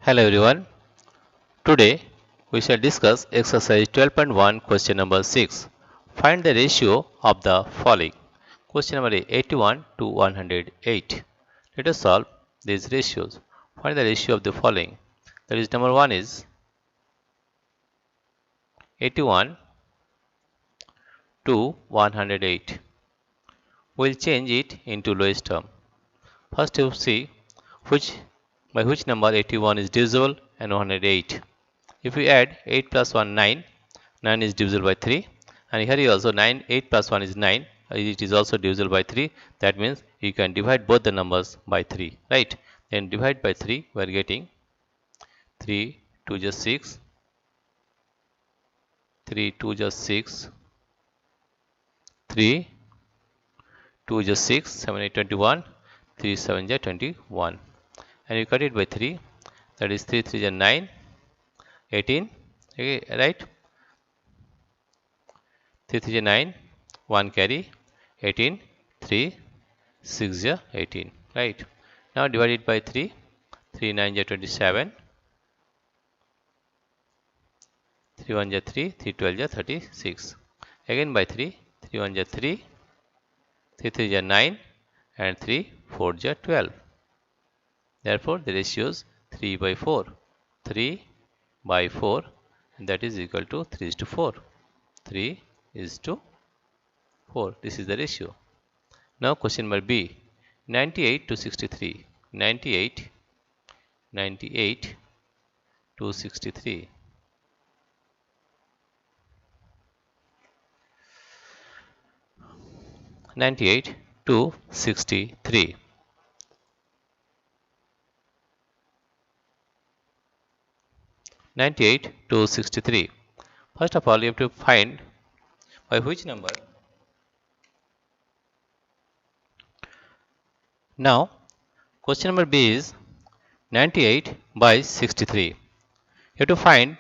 Hello everyone. Today we shall discuss exercise 12.1 question number 6. Find the ratio of the following. Question number 81 to 108. Let us solve these ratios. Find the ratio of the following. That is number 1 is 81 to 108. We will change it into lowest term. First you see by which number 81 is divisible and 108. If we add 8 plus 1 9, 9 is divisible by 3, and here you also 8 plus 1 is 9, it is also divisible by 3. That means you can divide both the numbers by 3, right? Then divide by 3, we are getting 3 2 just 6, 3 2 just 6, 3 2 just 6, 7 8 21, 3 7 just 21, and you cut it by 3, that is 3 3 just 9, 18, okay, right? 3 3 9, 1 carry, 18, 3, 6 ja 18, right? Now divide it by 3, 3 9 ja 27, 3 1 ja 3, 3 12 ja 36. Again by 3, 3 1 ja 3, 3 3 ja 9, and 3 4 ja 12. Therefore, the ratio is 3 by 4. 3 by 4, and that is equal to 3 is to 4. 3 is to 4. This is the ratio. Now question number B, 98 to 63. 98 to 63. 98 to 63. 98 to 63. First of all, you have to find by which number. Now, question number B is 98 by 63. You have to find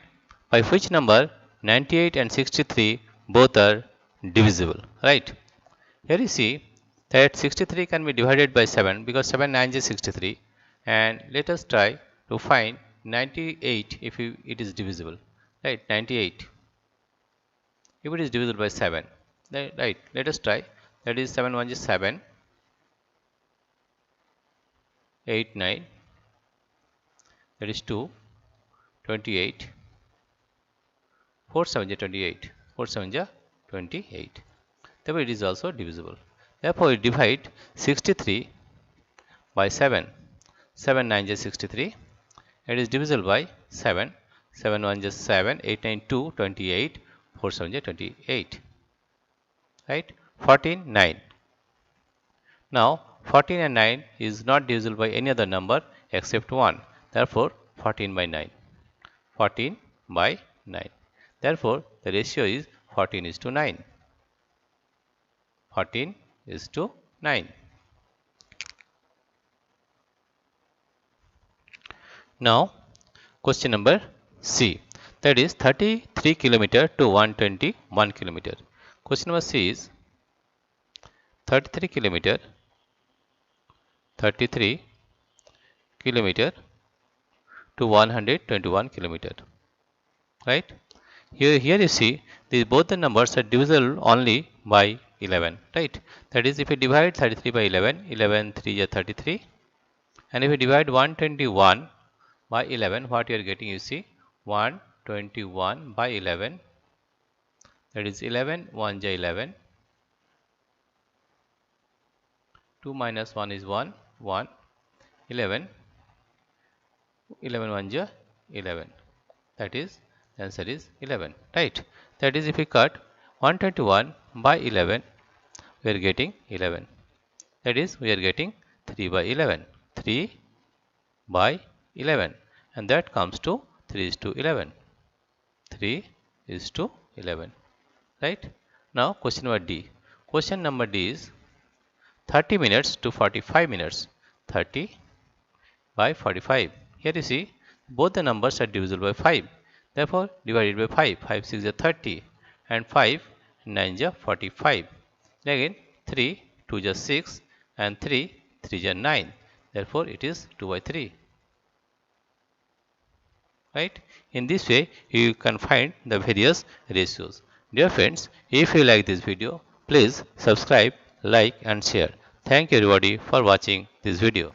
by which number 98 and 63 both are divisible, right? Here you see that 63 can be divided by 7 because 7 9 is 63, and let us try to find 98 if it is divisible, right? 98 if it is divisible by 7, right? Let us try. That is 7 1 is 7, 8 9, that is 2, 28, 4 7 is 28, 4 7 is 28. Therefore, it is also divisible. Therefore, we divide 63 by 7. 7 9 is 63. It is divisible by 7. 7 1 is 7, 8 9 2, 28, 4 7 is 28. Right? 14 9. Now, 14 and 9 is not divisible by any other number except 1. Therefore, 14 by 9. 14 by 9. Therefore, the ratio is 14 is to 9. 14 is to 9. Now, question number C, that is 33 km to 121 km. Question number C is 33 km to 121 km. Right? Here you see both the numbers are divisible only by 11. Right? That is, if you divide 33 by 11, 11 3 is 33. And if you divide 121 by 11, what you are getting, you see 121 by 11, that is 11 1 is 11, 2 minus 1 is 1, 1, 11, 11 1 is 11, that is the answer is 11, right? That is, if we cut 121 by 11, we are getting 11, that is we are getting 3 by 11, 3 by 11, and that comes to 3 is to 11, 3 is to 11, right? Now question number D. Question number D is 30 minutes to 45 minutes. 30 by 45. Here you see both the numbers are divisible by 5. Therefore, divided by 5. 5 6 is 30, and 5 9 is 45. Again 3 2 is 6, and 3 3 is 9. Therefore, it is 2 by 3. right? In this way, you can find the various ratios. Dear friends, if you like this video, please subscribe, like and share. Thank you everybody for watching this video.